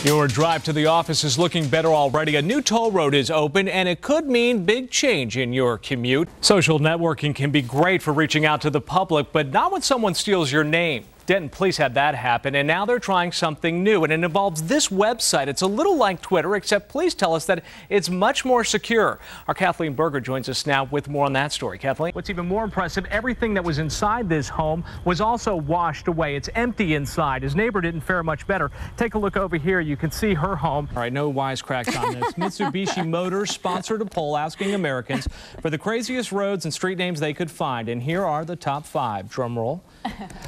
Your drive to the office is looking better already. A new toll road is open, and it could mean big change in your commute. Social networking can be great for reaching out to the public, but not when someone steals your name. Denton police had that happen, and now they're trying something new, and it involves this website. It's a little like Twitter, except police tell us that it's much more secure. Our Kathleen Berger joins us now with more on that story. Kathleen? What's even more impressive, everything that was inside this home was also washed away. It's empty inside. His neighbor didn't fare much better. Take a look over here. You can see her home. All right, no wisecracks on this. Mitsubishi Motors sponsored a poll asking Americans for the craziest roads and street names they could find, and here are the top 5. Drum roll.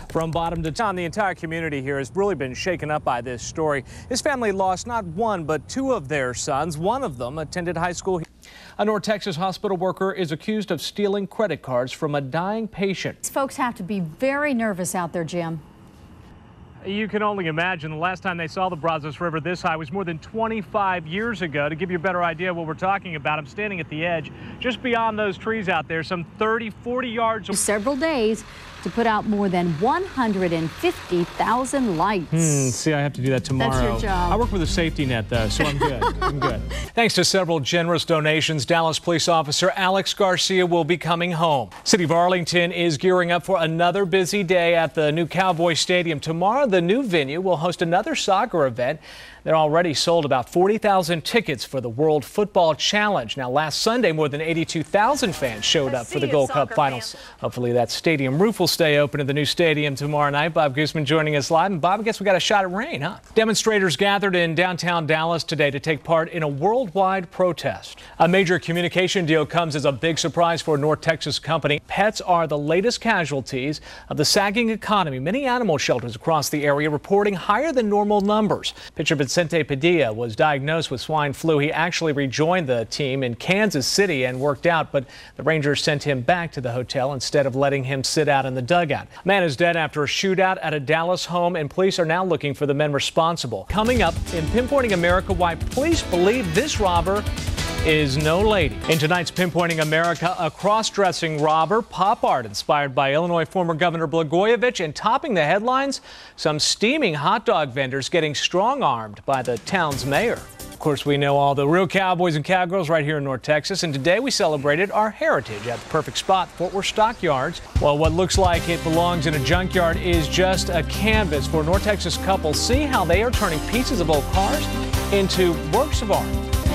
From bottom to top, the entire community here has really been shaken up by this story. This family lost not one, but 2 of their sons. One of them attended high school. A North Texas hospital worker is accused of stealing credit cards from a dying patient. These folks have to be very nervous out there, Jim. You can only imagine the last time they saw the Brazos River this high was more than 25 years ago. To give you a better idea of what we're talking about, I'm standing at the edge, just beyond those trees out there, some 30, 40 yards. Several days to put out more than 150,000 lights. See, I have to do that tomorrow. That's your job. I work with a safety net, though, so I'm good. I'm good. Thanks to several generous donations, Dallas police officer Alex Garcia will be coming home. City of Arlington is gearing up for another busy day at the new Cowboy Stadium. Tomorrow, the new venue will host another soccer event. They're already sold about 40,000 tickets for the World Football Challenge. Now, last Sunday, more than 82,000 fans showed up for the Gold Cup finals. Hopefully, that stadium roof will stay open at the new stadium tomorrow night. Bob Guzman joining us live. And Bob, I guess we got a shot at rain, huh? Demonstrators gathered in downtown Dallas today to take part in a worldwide protest. A major communication deal comes as a big surprise for a North Texas company. Pets are the latest casualties of the sagging economy. Many animal shelters across the area reporting higher than normal numbers. Pitcher Vicente Padilla was diagnosed with swine flu. He actually rejoined the team in Kansas City and worked out, but the Rangers sent him back to the hotel instead of letting him sit out in the dugout. A man is dead after a shootout at a Dallas home, and police are now looking for the men responsible. Coming up in Pinpointing America, why police believe this robber is no lady. In tonight's Pinpointing America, a cross-dressing robber, pop art inspired by Illinois former Governor Blagojevich, and topping the headlines, some steaming hot dog vendors getting strong-armed by the town's mayor. Of course, we know all the real cowboys and cowgirls right here in North Texas, and today we celebrated our heritage at the perfect spot, Fort Worth Stockyards. Well, what looks like it belongs in a junkyard is just a canvas for North Texas couples. See how they are turning pieces of old cars into works of art.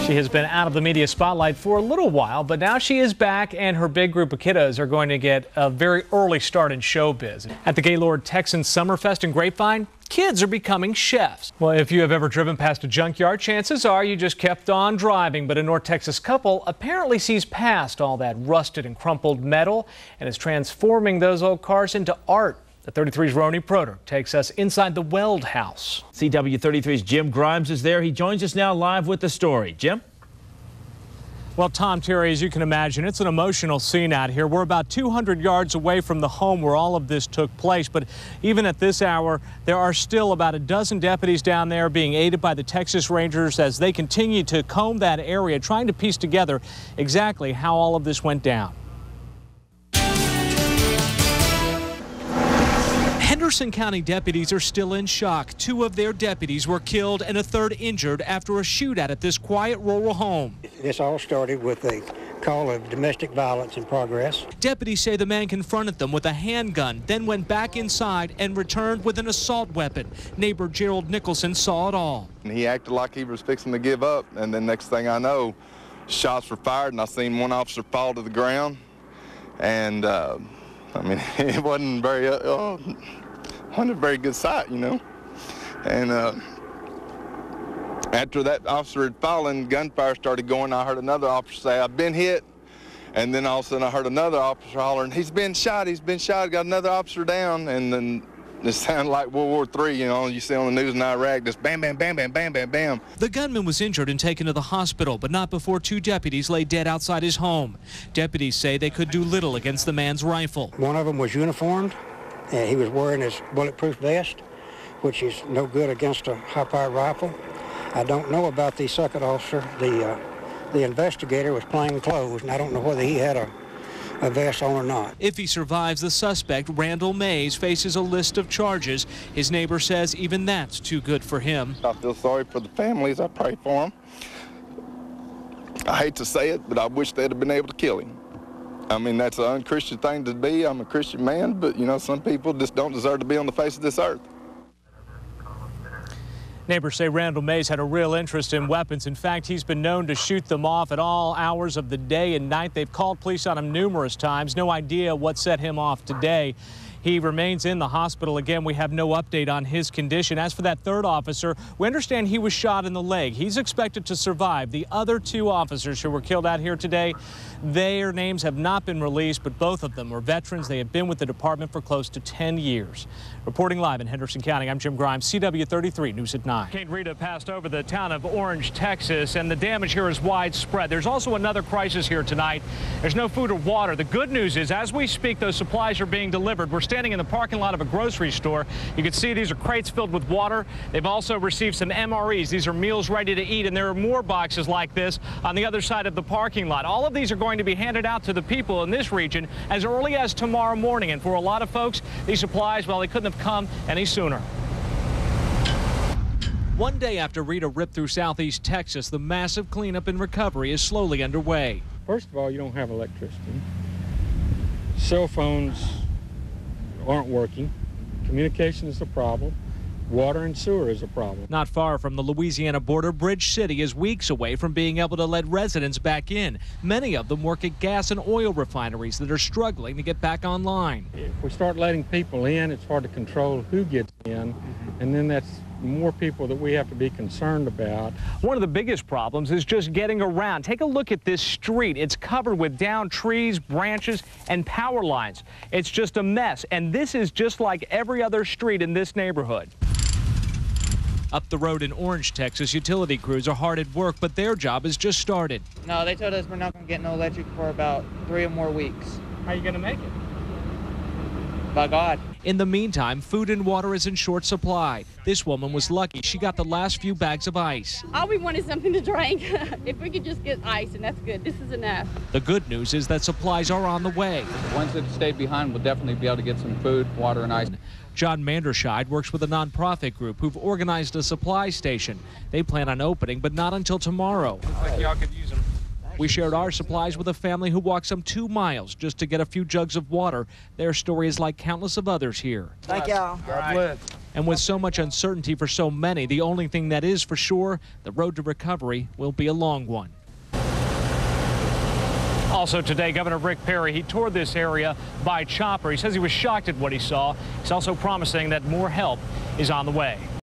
She has been out of the media spotlight for a little while, but now she is back, and her big group of kiddos are going to get a very early start in showbiz. At the Gaylord Texan Summerfest in Grapevine, kids are becoming chefs. Well, if you have ever driven past a junkyard, chances are you just kept on driving. But a North Texas couple apparently sees past all that rusted and crumpled metal and is transforming those old cars into art. The 33's Roni Proder takes us inside the Weld house. CW33's Jim Grimes is there. He joins us now live with the story. Jim? Well, Tom, Terry, as you can imagine, it's an emotional scene out here. We're about 200 yards away from the home where all of this took place. But even at this hour, there are still about a dozen deputies down there being aided by the Texas Rangers as they continue to comb that area, trying to piece together exactly how all of this went down. Henderson County deputies are still in shock. 2 of their deputies were killed and a 3rd injured after a shootout at this quiet rural home. This all started with a call of domestic violence in progress. Deputies say the man confronted them with a handgun, then went back inside and returned with an assault weapon. Neighbor Gerald Nicholson saw it all. He acted like he was fixing to give up, and then next thing I know, shots were fired, and I seen one officer fall to the ground. And I mean, it wasn't a very good sight, you know. And after that officer had fallen, gunfire started going. I heard another officer say, "I've been hit." And then all of a sudden I heard another officer hollering, "He's been shot, got another officer down." And then it sounded like World War III, you know, you see on the news in Iraq, just bam, bam, bam, bam, bam, bam, bam. The gunman was injured and taken to the hospital, but not before 2 deputies lay dead outside his home. Deputies say they could do little against the man's rifle. One of them was uniformed, and he was wearing his bulletproof vest, which is no good against a high-powered rifle. I don't know about the second officer. The investigator was plain clothes, and I don't know whether he had a a vest on or not. If he survives, the suspect, Randall Mays, faces a list of charges. His neighbor says even that's too good for him. I feel sorry for the families. I pray for them. I hate to say it, but I wish they'd have been able to kill him. I mean, that's an unchristian thing to be. I'm a Christian man, but, you know, some people just don't deserve to be on the face of this earth. Neighbors say Randall Mays had a real interest in weapons. In fact, he's been known to shoot them off at all hours of the day and night. They've called police on him numerous times. No idea what set him off today. He remains in the hospital. Again, we have no update on his condition. As for that third officer, we understand he was shot in the leg. He's expected to survive. The other two officers who were killed out here today, their names have not been released, but both of them were veterans. They have been with the department for close to 10 years. Reporting live in Henderson County, I'm Jim Grimes, CW33 News at 9. Hurricane Rita passed over the town of Orange, Texas, and the damage here is widespread. There's also another crisis here tonight. There's no food or water. The good news is, as we speak, those supplies are being delivered. We're standing in the parking lot of a grocery store. You can see these are crates filled with water. They've also received some MREs. These are meals ready to eat, and there are more boxes like this on the other side of the parking lot. All of these are going to be handed out to the people in this region as early as tomorrow morning. And for a lot of folks, these supplies, well, they couldn't have come any sooner. One day after Rita ripped through southeast Texas, the massive cleanup and recovery is slowly underway. First of all, you don't have electricity. Cell phones aren't working. Communication is a problem. Water and sewer is a problem. Not far from the Louisiana border, Bridge City is weeks away from being able to let residents back in. Many of them work at gas and oil refineries that are struggling to get back online. If we start letting people in, it's hard to control who gets in, and then that's more people that we have to be concerned about. One of the biggest problems is just getting around. Take a look at this street. It's covered with downed trees, branches, and power lines. It's just a mess, and this is just like every other street in this neighborhood. Up the road in Orange, Texas, utility crews are hard at work, but their job has just started. No, they told us we're not going to get no electric for about 3 or more weeks. How are you going to make it? By God. In the meantime, food and water is in short supply. This woman was lucky. She got the last few bags of ice. All we want is something to drink. If we could just get ice, and that's good. This is enough. The good news is that supplies are on the way. The ones that stay behind will definitely be able to get some food, water, and ice. John Manderscheid works with a nonprofit group who've organized a supply station. They plan on opening, but not until tomorrow. I think y'all could use them. We shared our supplies with a family who walked some 2 miles just to get a few jugs of water. Their story is like countless of others here. Thank y'all. God bless. And with so much uncertainty for so many, the only thing that is for sure, the road to recovery will be a long one. Also today, Governor Rick Perry, he toured this area by chopper. He says he was shocked at what he saw. He's also promising that more help is on the way.